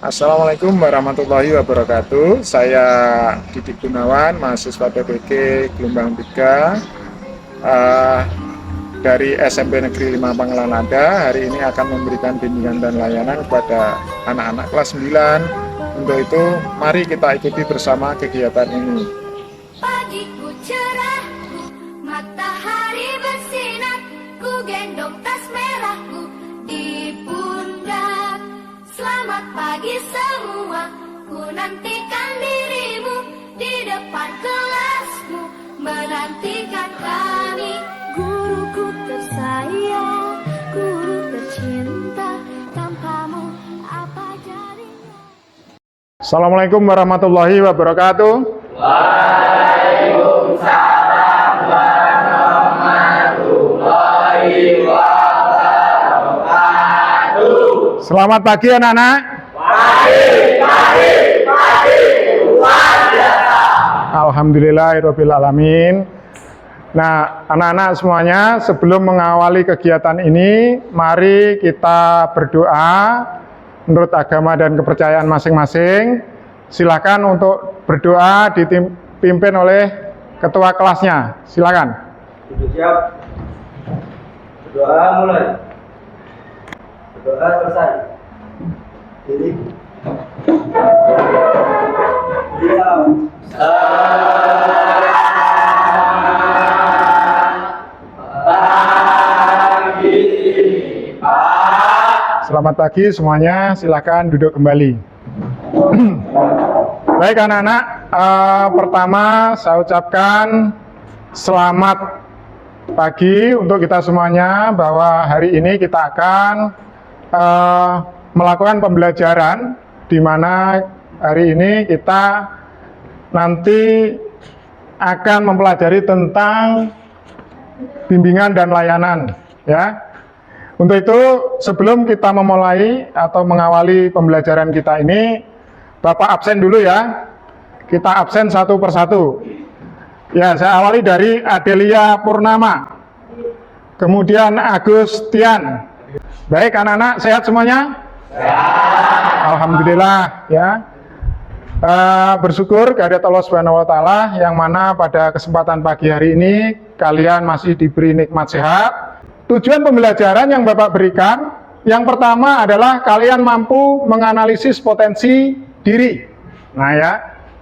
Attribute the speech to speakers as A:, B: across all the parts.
A: Assalamualaikum warahmatullahi wabarakatuh. Saya Didik Gunawan, mahasiswa PPG Gelombang 3 dari SMP Negeri 5 Pangelanada. Hari ini akan memberikan bimbingan dan layanan kepada anak-anak kelas 9. Untuk itu, mari kita ikuti bersama kegiatan ini.
B: Pagiku cerahku, matahari bersinar, ku gendong tas merahku di pundak. Selamat pagi semua, ku nantikan dirimu di depan kelasmu, menantikan kami. Guruku tersayang, guru tercinta, tanpamu apa jadinya.
A: Assalamualaikum warahmatullahi wabarakatuh.
C: Waalaikumsalam warahmatullahi wabarakatuh.
A: Selamat pagi anak-anak.
C: Pagi, luar biasa.
A: Alhamdulillahirabbil alamin. Nah, anak-anak semuanya, sebelum mengawali kegiatan ini, mari kita berdoa menurut agama dan kepercayaan masing-masing. Silakan untuk berdoa dipimpin oleh ketua kelasnya. Silakan.
D: Sudah siap? Berdoa mulai. Berdoa selesai. Jadi salam.
A: Selamat pagi semuanya. Silakan duduk kembali. Baik anak-anak, pertama saya ucapkan selamat pagi untuk kita semuanya, bahwa hari ini kita akan melakukan pembelajaran, di mana hari ini kita nanti akan mempelajari tentang bimbingan dan layanan, ya. Untuk itu, sebelum kita memulai atau mengawali pembelajaran kita ini, Bapak absen dulu ya. Kita absen satu persatu. Ya, saya awali dari Adelia Purnama. Kemudian Agustian. Baik anak-anak, sehat semuanya? Sehat. Alhamdulillah ya. Bersyukur kehadirat Allah Subhanahu wa taala, yang mana pada kesempatan pagi hari ini kalian masih diberi nikmat sehat. Tujuan pembelajaran yang Bapak berikan, yang pertama adalah kalian mampu menganalisis potensi diri. Nah ya,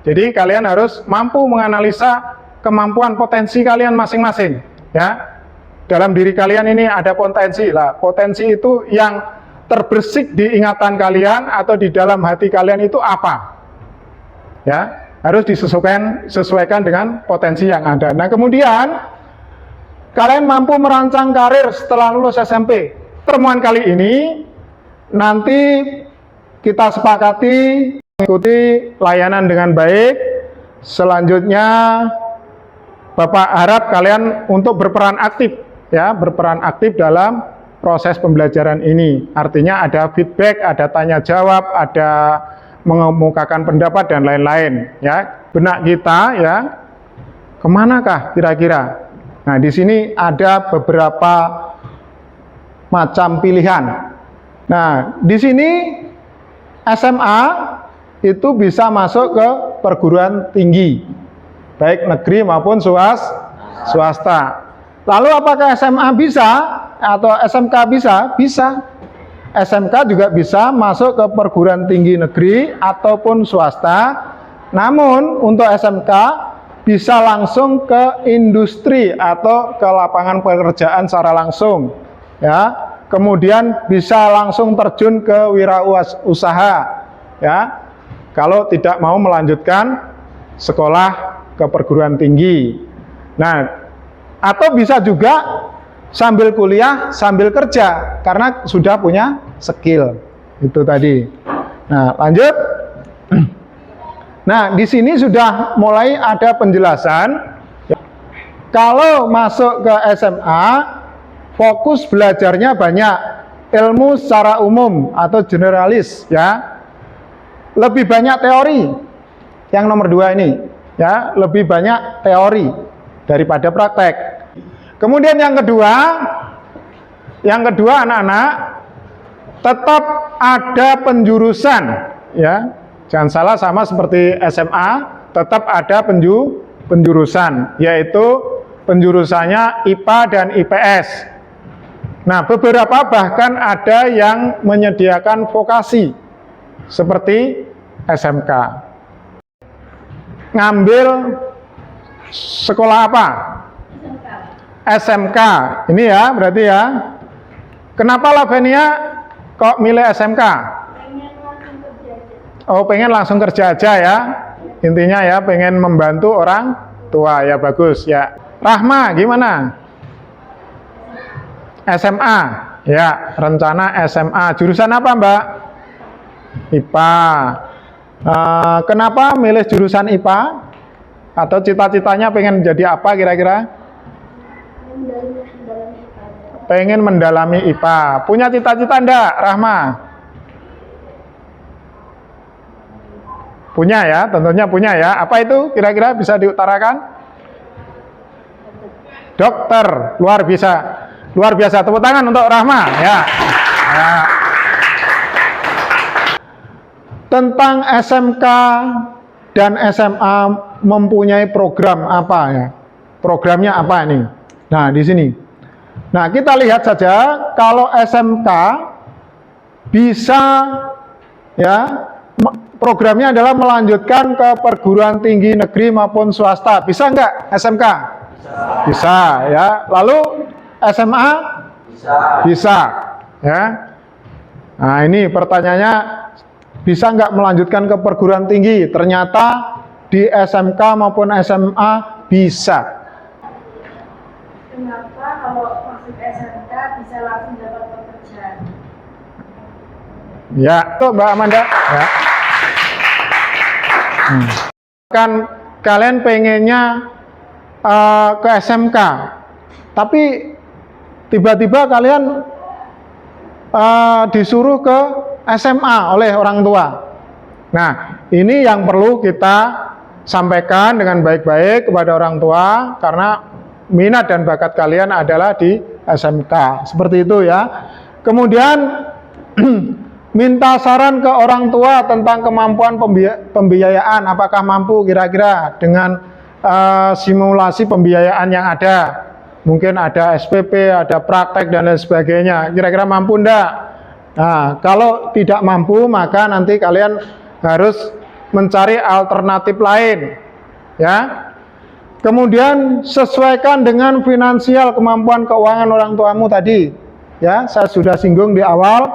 A: jadi kalian harus mampu menganalisa kemampuan potensi kalian masing-masing. Ya, dalam diri kalian ini ada potensi lah. Potensi itu yang terbersih di ingatan kalian atau di dalam hati kalian itu apa? Ya, harus disesuaikan dengan potensi yang ada. Nah kemudian kalian mampu merancang karir setelah lulus SMP. Pertemuan kali ini nanti kita sepakati mengikuti layanan dengan baik. Selanjutnya Bapak harap kalian untuk berperan aktif, ya, berperan aktif dalam proses pembelajaran ini. Artinya ada feedback, ada tanya jawab, ada mengemukakan pendapat dan lain-lain, ya. Benak kita, ya, kemanakah kira-kira? Nah, di sini ada beberapa macam pilihan. Nah, di sini SMA itu bisa masuk ke perguruan tinggi, baik negeri maupun swasta. Lalu apakah SMA bisa atau SMK bisa? Bisa. SMK juga bisa masuk ke perguruan tinggi negeri ataupun swasta. Namun untuk SMK bisa langsung ke industri atau ke lapangan pekerjaan secara langsung, ya. Kemudian bisa langsung terjun ke wirausaha, ya. Kalau tidak mau melanjutkan sekolah ke perguruan tinggi. Nah, atau bisa juga sambil kuliah sambil kerja karena sudah punya skill. Itu tadi. Nah, lanjut. Nah, di sini sudah mulai ada penjelasan. Kalau masuk ke SMA, fokus belajarnya banyak, ilmu secara umum atau generalis, ya. Lebih banyak teori. Yang nomor 2 ini, ya, lebih banyak teori daripada praktek. Kemudian yang kedua anak-anak, tetap ada penjurusan ya. Jangan salah, sama seperti SMA, tetap ada penjurusan, yaitu penjurusannya IPA dan IPS. Nah, beberapa bahkan ada yang menyediakan vokasi, seperti SMK. Ngambil sekolah apa? SMK. Ini ya, berarti ya. Kenapa Lavenia kok milih SMK? Oh, pengen langsung kerja aja ya. Intinya ya, pengen membantu orang tua. Ya, bagus ya. Rahma, gimana? SMA. Ya, rencana SMA. Jurusan apa, Mbak? IPA. Kenapa milih jurusan IPA? Atau cita-citanya pengen jadi apa kira-kira? Pengen mendalami IPA. Punya cita-cita enggak, Rahma? Punya ya, tentunya punya ya. Apa itu kira-kira bisa diutarakan? Dokter, luar biasa. Luar biasa, tepuk tangan untuk Rahma ya. Ya. Tentang SMK dan SMA mempunyai program apa ya? Programnya apa ini? Nah, di sini. Nah, kita lihat saja kalau SMK bisa ya, programnya adalah melanjutkan ke perguruan tinggi negeri maupun swasta. Bisa enggak SMK? Bisa ya. Lalu SMA? Bisa ya. Nah, ini pertanyaannya, bisa nggak melanjutkan ke perguruan tinggi? Ternyata di SMK maupun SMA bisa.
E: Kenapa kalau masuk SMK bisa langsung dapat pekerjaan?
A: Ya, tuh Mbak Amanda ya. Kan kalian pengennya ke SMK, tapi tiba-tiba kalian disuruh ke SMA oleh orang tua. Nah, ini yang perlu kita sampaikan dengan baik-baik kepada orang tua, karena minat dan bakat kalian adalah di SMK. Seperti itu ya. Kemudian minta saran ke orang tua tentang kemampuan pembiayaan. Apakah mampu kira-kira dengan simulasi pembiayaan yang ada? Mungkin ada SPP, ada praktek dan lain sebagainya. Kira-kira mampu enggak? Nah, kalau tidak mampu, maka nanti kalian harus mencari alternatif lain. Ya. Kemudian sesuaikan dengan finansial, kemampuan keuangan orang tuamu tadi. Ya, saya sudah singgung di awal.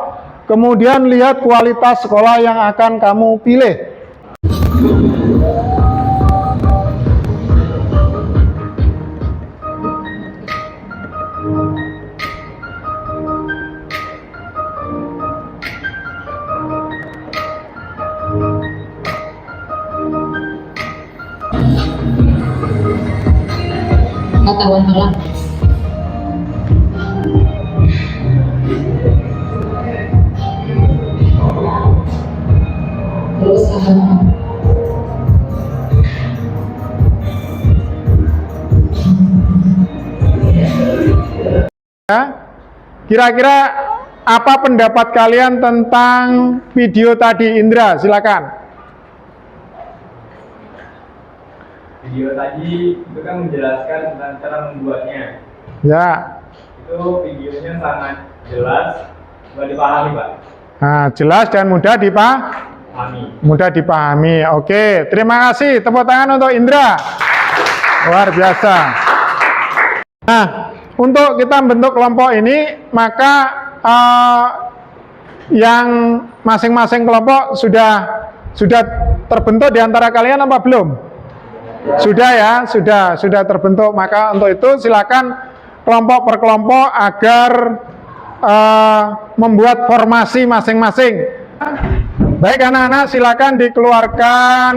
A: Kemudian lihat kualitas sekolah yang akan kamu pilih.
F: Pengetahuan alam. Terus
A: kira-kira apa pendapat kalian tentang video tadi? Indra, silakan.
G: Video tadi itu kan menjelaskan tentang cara membuatnya.
A: Ya.
G: Itu videonya sangat jelas, mudah dipahami, Pak.
A: Nah, jelas dan mudah dipahami. Mudah dipahami. Oke, terima kasih. Tepuk tangan untuk Indra. Luar biasa. Nah, untuk kita membentuk kelompok ini, maka yang masing-masing kelompok sudah terbentuk di antara kalian apa belum? Sudah ya, sudah terbentuk. Maka untuk itu silakan kelompok per kelompok agar membuat formasi masing-masing. Baik anak-anak, silakan dikeluarkan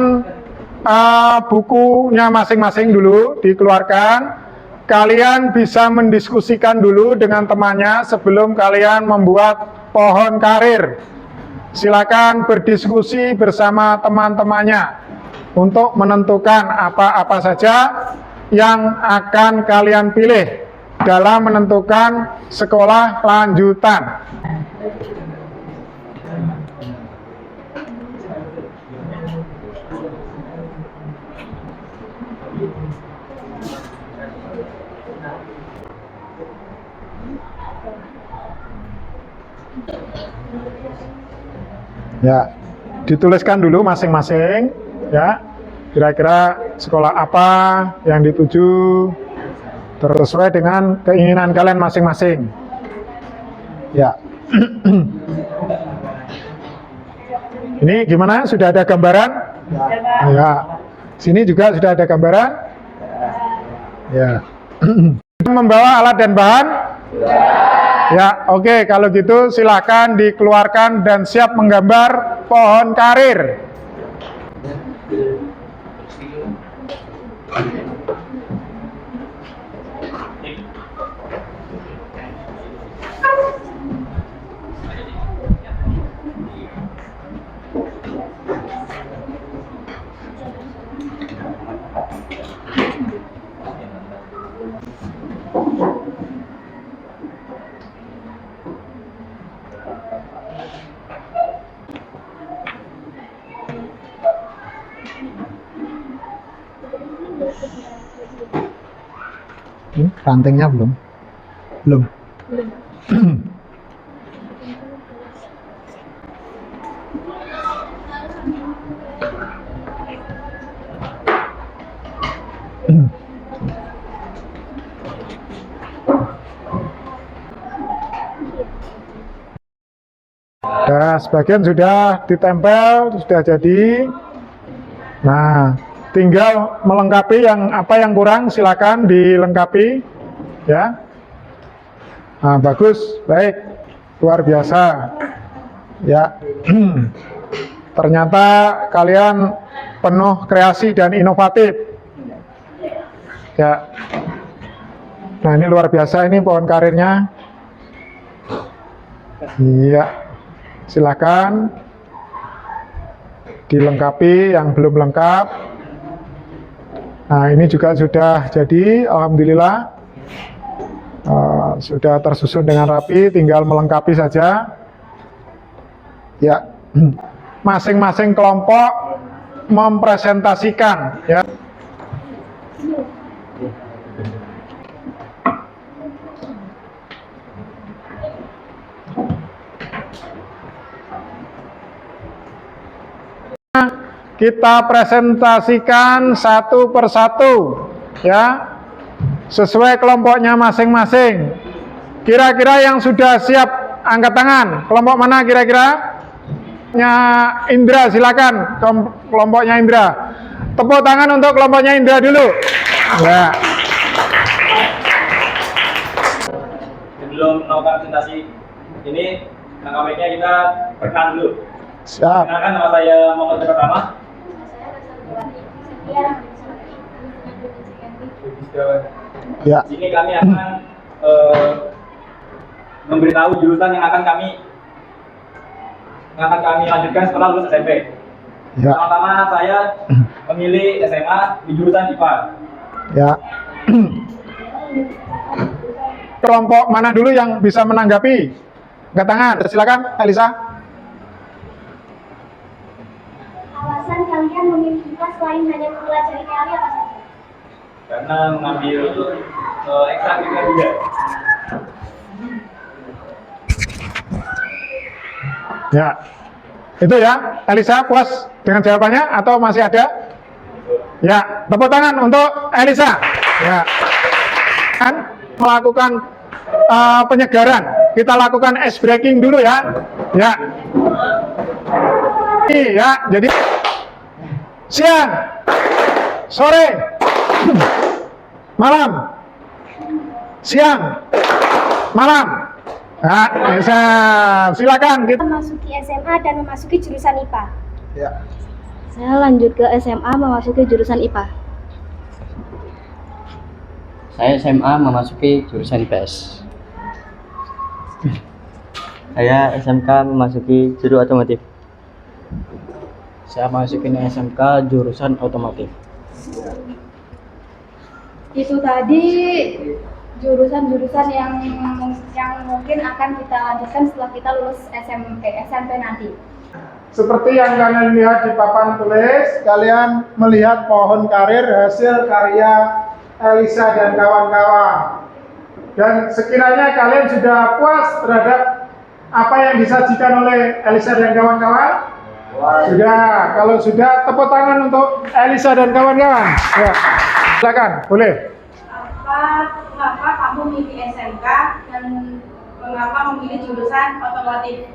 A: bukunya masing-masing dulu, dikeluarkan. Kalian bisa mendiskusikan dulu dengan temannya sebelum kalian membuat pohon karir. Silakan berdiskusi bersama teman-temannya untuk menentukan apa-apa saja yang akan kalian pilih dalam menentukan sekolah lanjutan. Ya, dituliskan dulu masing-masing ya. Kira-kira sekolah apa yang dituju sesuai dengan keinginan kalian masing-masing. Ya. Ini gimana? Sudah ada gambaran? Ya. Sini juga sudah ada gambaran? Ya. Membawa alat dan bahan? Ya, oke. Kalau gitu silakan dikeluarkan dan siap menggambar pohon karir. Rantingnya belum? Belum. Nah, sebagian sudah ditempel, sudah jadi. Nah, tinggal melengkapi apa yang kurang, silakan dilengkapi, ya. Nah, bagus, baik, luar biasa, ya. Ternyata kalian penuh kreasi dan inovatif, ya. Nah, ini luar biasa, ini pohon karirnya, iya. Silakan dilengkapi yang belum lengkap. Nah, ini juga sudah jadi, alhamdulillah. Sudah tersusun dengan rapi, tinggal melengkapi saja. Ya, masing-masing kelompok mempresentasikan, ya. Kita presentasikan satu persatu, ya, sesuai kelompoknya masing-masing. Kira-kira yang sudah siap angkat tangan. Kelompok mana kira-kira? Indra, silakan. Kelompoknya Indra. Tepuk tangan untuk kelompoknya Indra dulu. Ya.
G: Sebelum melakukan presentasi ini, langkah-langkahnya kita perkenalan dulu.
A: Siap.
G: Kenalkan, nama saya Muhammad pertama.
A: Ya.
G: Sini kami akan memberitahu jurusan yang akan kami lanjutkan setelah lulus SMP.
A: Ya.
G: Pertama, saya memilih SMA di jurusan IPA.
A: Ya. Kelompok mana dulu yang bisa menanggapi? Angkat tangan, silakan, Elisa.
E: Alasan kalian memilih IPA selain hanya mempelajari teori apa saja?
G: Karena mengambil ekstrakurikuler juga.
A: Ya, itu ya, Elisa puas dengan jawabannya atau masih ada? Ya, tepuk tangan untuk Elisa. Ya, kan melakukan penyegaran. Kita lakukan ice breaking dulu ya. Ya, iya, jadi siang, sore, malam, siang, malam. Nah, silakan kita.
E: Memasuki SMA dan memasuki jurusan IPA.
A: Ya.
F: Saya lanjut ke SMA memasuki jurusan IPA.
H: Saya SMA memasuki jurusan IPS. Saya SMK memasuki jurusan otomotif. Saya masukin SMK jurusan otomotif.
E: Itu tadi jurusan-jurusan yang mungkin akan kita lanjutkan setelah kita lulus SMP nanti.
A: Seperti yang kalian lihat di papan tulis, kalian melihat pohon karir hasil karya Elisa dan kawan-kawan. Dan sekiranya kalian sudah puas terhadap apa yang disajikan oleh Elisa dan kawan-kawan? Sudah. Kalau sudah, tepuk tangan untuk Elisa dan kawan-kawan. Ya. Silakan, boleh.
I: Mengapa kamu memilih SMK dan mengapa memilih jurusan otomotif?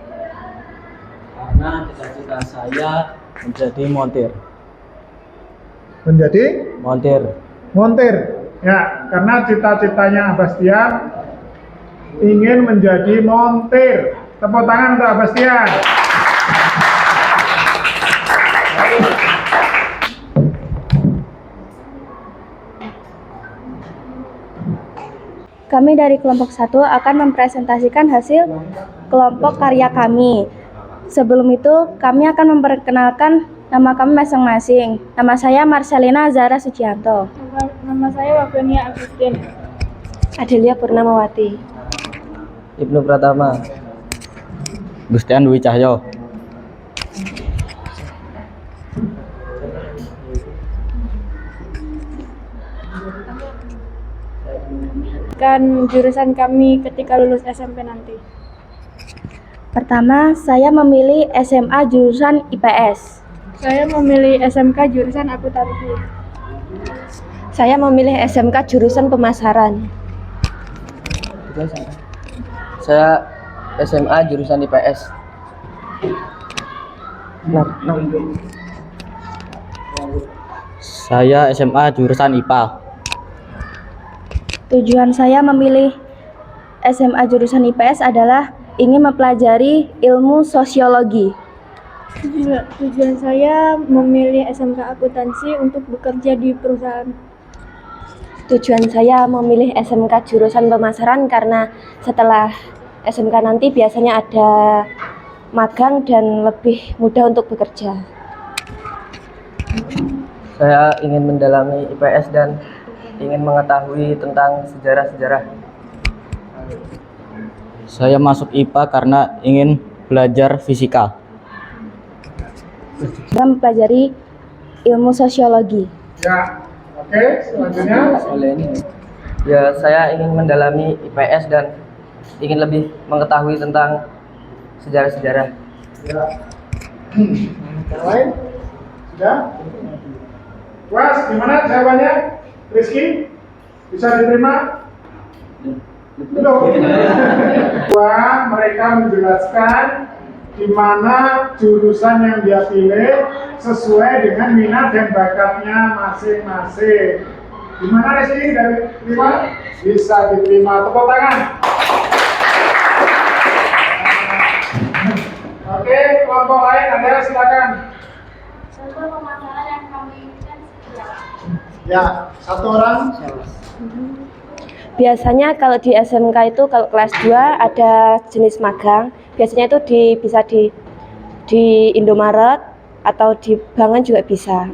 H: Karena cita-cita saya menjadi montir.
A: Menjadi montir. Ya, karena cita-citanya Abastian ingin menjadi montir. Tepuk tangan untuk Abastian.
F: Kami dari kelompok 1 akan mempresentasikan hasil kelompok karya kami. Sebelum itu, kami akan memperkenalkan nama kami masing-masing. Nama saya Marcelina Zara Sucianto.
E: Nama saya Wafenia Agustin.
F: Adelia Purnamawati.
H: Ibnu Pratama. Gustian Dwi Cahyo.
E: Kan jurusan kami ketika lulus SMP nanti.
F: Pertama, saya memilih SMA jurusan IPS.
E: Saya memilih SMK jurusan akuntansi.
F: Saya memilih SMK jurusan pemasaran.
H: Saya SMA jurusan IPS. Saya SMA jurusan IPA.
F: Tujuan saya memilih SMA jurusan IPS adalah ingin mempelajari ilmu sosiologi.
E: Tujuan saya memilih SMK akuntansi untuk bekerja di perusahaan.
F: Tujuan saya memilih SMK jurusan pemasaran karena setelah SMK nanti biasanya ada magang dan lebih mudah untuk bekerja.
H: Saya ingin mendalami IPS dan ingin mengetahui tentang sejarah-sejarah. Saya masuk IPA karena ingin belajar fisika.
F: Saya mempelajari ilmu sosiologi.
A: Ya, oke. Selanjutnya.
H: Ya, saya ingin mendalami IPS dan ingin lebih mengetahui tentang sejarah-sejarah.
A: Ya. Yang lain? Sudah? Puas, gimana jawabannya? Rizky? Bisa diterima? Belum. Wah, mereka menjelaskan di mana jurusan yang dia pilih sesuai dengan minat dan bakatnya masing-masing. Gimana Rizky? Dari terima? Bisa diterima. Tepuk tangan. Oke, kelompok lain ada, silakan.
E: Contoh pemasaran yang kami inginkan seperti apa?
A: Ya, satu orang.
F: Biasanya kalau di SMK itu kalau kelas 2 ada jenis magang. Biasanya itu bisa di Indomaret atau di bankan juga bisa.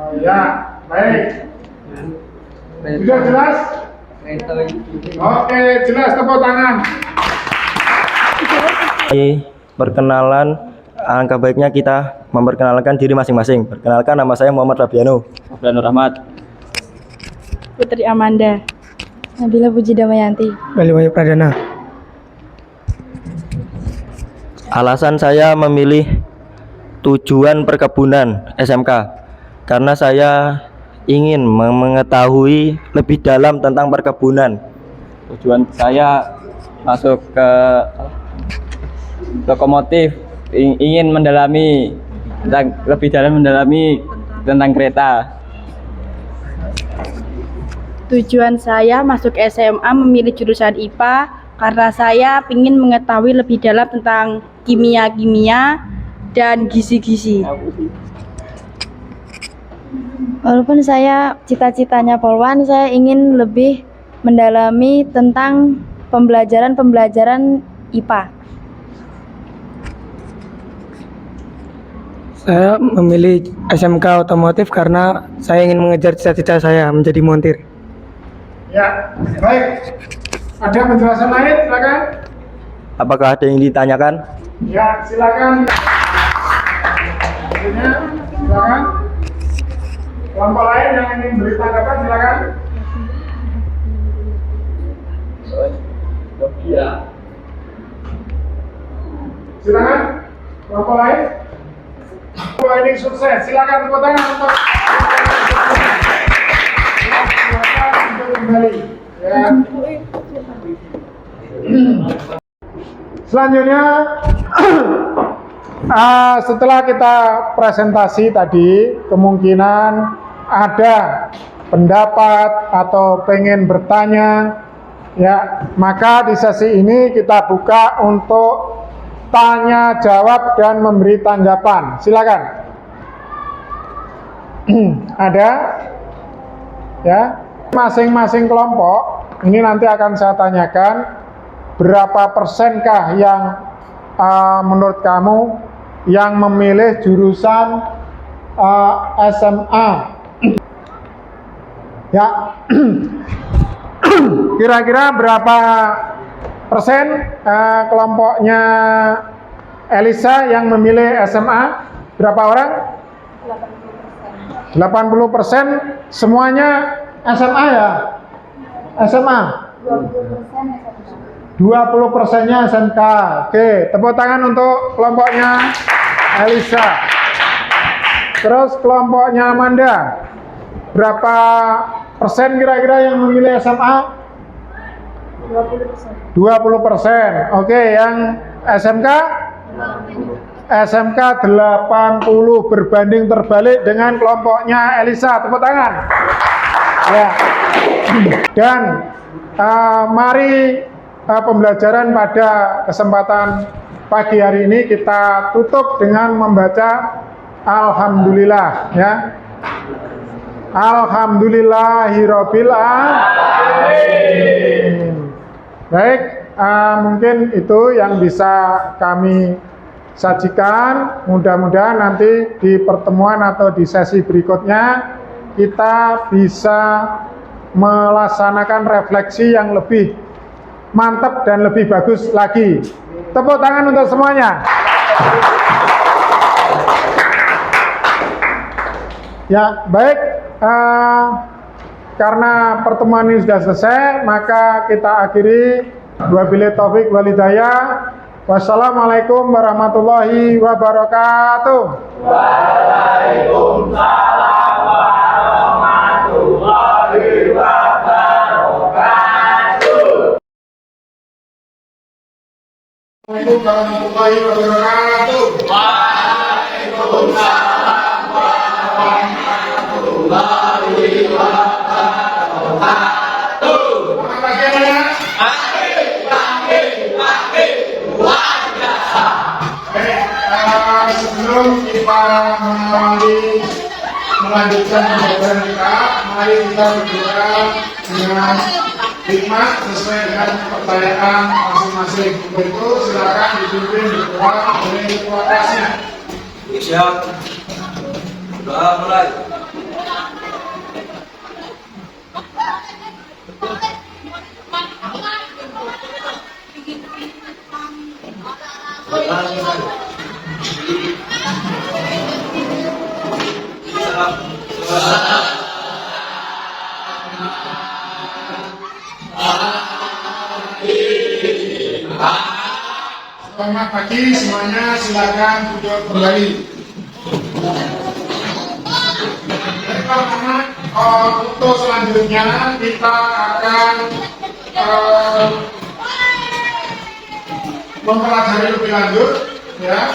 A: Oh, ya, baik. Sudah jelas? Oke, jelas, tepuk tangan.
D: Perkenalan, alangkah baiknya kita memperkenalkan diri masing-masing. Perkenalkan, nama saya Muhammad Fabiano.
H: Abdul Rahmat.
F: Putri Amanda. Nabila Puji Damayanti.
A: Baliwayu Pradana.
D: Alasan saya memilih tujuan perkebunan SMK karena saya ingin mengetahui lebih dalam tentang perkebunan.
H: Tujuan saya masuk ke lokomotif, ingin mendalami lebih dalam tentang kereta.
I: Tujuan saya masuk SMA memilih jurusan IPA karena saya ingin mengetahui lebih dalam tentang kimia dan gizi-gizi.
F: Walaupun saya cita-citanya Polwan, saya ingin lebih mendalami tentang pembelajaran IPA.
J: Saya memilih SMK otomotif karena saya ingin mengejar cita-cita saya menjadi montir.
A: Ya, baik. Ada penjelasan lain, silakan.
D: Apakah ada yang ditanyakan?
A: Ya, silakan. Silakan. Kelompok lain yang ingin beri tanggapan silakan. Silakan. Kelompok lain. Kelompok ini sukses. Silakan tepuk tangan untuk. Silakan untuk kembali. Ya. Selanjutnya, setelah kita presentasi tadi, kemungkinan ada pendapat atau pengen bertanya, ya, maka di sesi ini kita buka untuk tanya jawab dan memberi tanggapan. Silakan. Ada? Ya, masing-masing kelompok ini nanti akan saya tanyakan. Berapa persenkah yang menurut kamu yang memilih jurusan SMA? Ya, kira-kira berapa persen kelompoknya Elisa yang memilih SMA? Berapa orang? 80% semuanya SMA ya? SMA? 20%-nya SMK. Oke, tepuk tangan untuk kelompoknya Elisa. Terus kelompoknya Amanda. Berapa persen kira-kira yang memilih SMA? 20%. Oke, yang SMK? SMK 80, berbanding terbalik dengan kelompoknya Elisa. Tepuk tangan. Ya. Dan mari pembelajaran pada kesempatan pagi hari ini kita tutup dengan membaca Alhamdulillah, ya. Alhamdulillahirabbil alamin. Baik, mungkin itu yang bisa kami sajikan. Mudah-mudahan nanti di pertemuan atau di sesi berikutnya kita bisa melaksanakan refleksi yang lebih mantap dan lebih bagus lagi. Tepuk tangan untuk semuanya. Ya, baik. Karena pertemuan ini sudah selesai, maka kita akhiri. Wabillahi taufik wal hidayah. Wassalamualaikum warahmatullahi wabarakatuh.
C: Waalaikumsalam warahmatullahi wabarakatuh.
A: Assalamualaikum warahmatullahi wabarakatuh.
C: Waalaikumsalam warahmatullahi wabarakatuh.
A: Selamat pagi anak-anak.
C: Pagi, luar biasa.
A: Baik, sebelum kita melanjutkan pembelajaran kita, mari kita berdoa dengan hikmat sesuai dengan pertanyaan masing-masing. Untuk itu silakan dipimpin berdoa oleh ketua kelasnya.
C: Siap. Doa mulai.
A: Selamat pagi semuanya, silakan duduk kembali. Karena untuk selanjutnya kita akan mempelajari lebih lanjut, ya,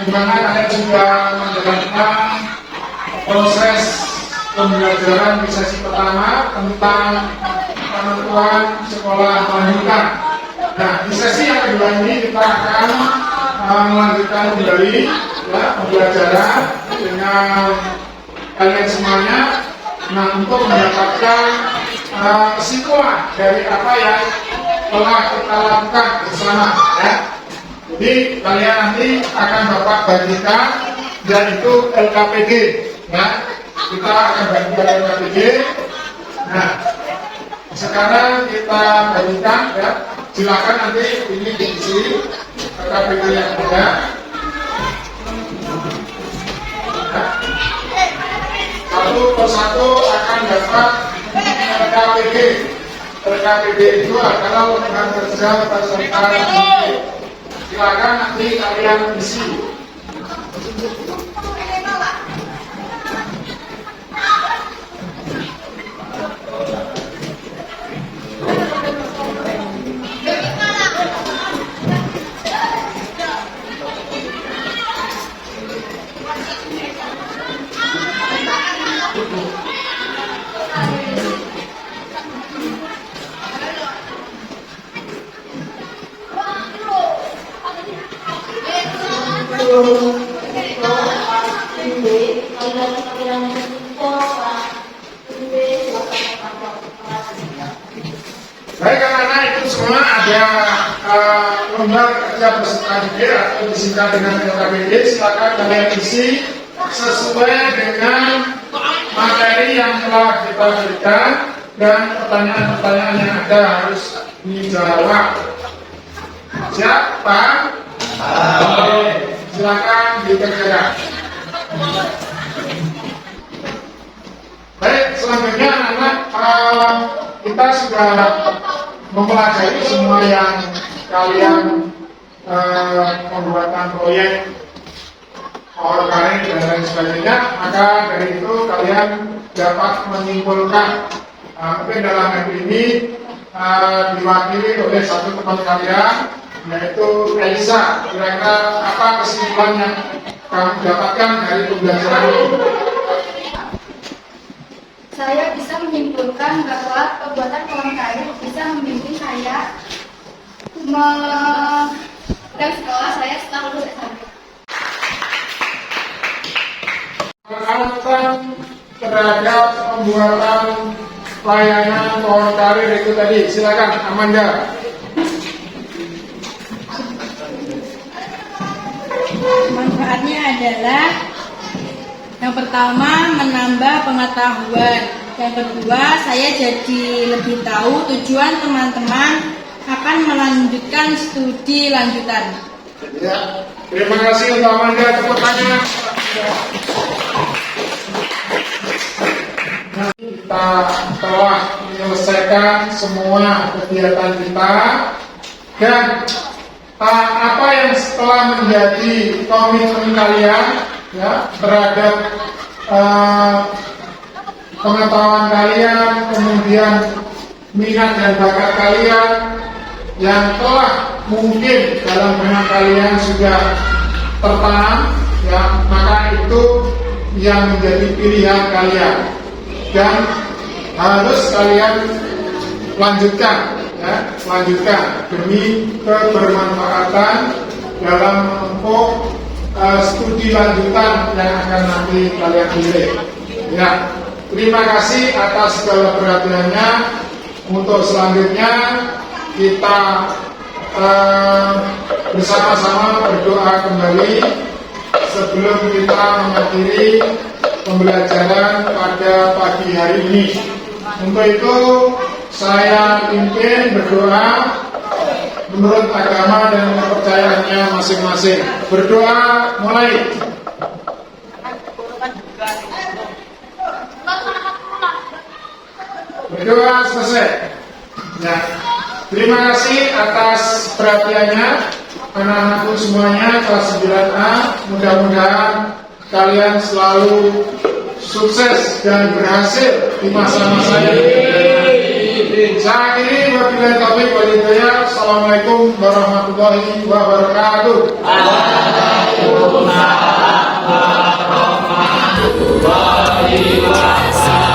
A: di mana kalian sudah menjalankan proses pembelajaran di sesi pertama tentang penentuan sekolah lanjutan. Nah, di sesi yang kedua ini kita akan melanjutkan kembali, ya, pembelajaran dengan kalian semuanya. Nah, untuk mendapatkan kesimpulan dari apa yang telah kita lakukan bersama, ya. Jadi kalian nanti akan Bapak bagikan, yaitu LKPD, ya. Kita akan bagikan LKPD. Nah, sekarang kita bagikan, ya. Silakan nanti ini diisi KPD yang ada. Satu persatu akan dapat RKPD. RKPD itu adalah lowongan kerja peserta didik. Silakan nanti kalian isi. Baik, karena itu semua ada lembar kerja peserta didik atau disingkat dengan LKPD. Silakan kalian isi sesuai dengan materi yang telah kita berikan dan pertanyaan-pertanyaan yang ada harus dijawab. Siap, Pak? Silakan dikerjakan. Baik, selanjutnya anak-anak kita sudah mempelajari semua yang kalian pembuatan proyek PowerPoint dan lain sebagainya. Maka dari itu kalian dapat menyimpulkan mungkin dalam hari ini diwakili oleh satu teman kalian, yaitu Elisa. Kira-kira apa kesimpulan yang kamu dapatkan dari pembelajaran ini?
E: Saya bisa menyimpulkan bahwa pembuatan kolam kayu bisa membimbing saya dan sekolah saya setelah lulus SMP.
A: Pengalaman terhadap pembuatan layanan pohon karir itu tadi, silakan Amanda.
I: Manfaatnya adalah yang pertama menambah pengetahuan, yang kedua saya jadi lebih tahu tujuan teman-teman akan melanjutkan studi lanjutan.
A: Ya, terima kasih untuk Amanda, tepuk tangan. Kita telah menyelesaikan semua kegiatan kita dan apa yang setelah menjadi komitmen kalian ya terhadap pengetahuan kalian, kemudian minat dan bakat kalian yang telah mungkin dalam benak kalian sudah tertanam ya, maka itu yang menjadi pilihan kalian dan harus kalian lanjutkan ya, lanjutkan demi kebermanfaatan dalam menempuh studi lanjutan yang akan nanti kalian pilih. Ya, terima kasih atas segala perhatiannya. Untuk selanjutnya kita bersama-sama berdoa kembali sebelum kita mengakhiri pembelajaran pada pagi hari ini. Untuk itu saya pimpin berdoa menurut agama dan kepercayaannya masing-masing. Berdoa mulai. Berdoa selesai. Ya. Terima kasih atas perhatiannya anak-anakku semuanya kelas 9A. Mudah-mudahan kalian selalu sukses dan berhasil di masa-masa ini. Saat ini wabillahi taufiq wal hidayah. Assalamualaikum warahmatullahi wabarakatuh.
C: Waalaikumsalam warahmatullahi wabarakatuh.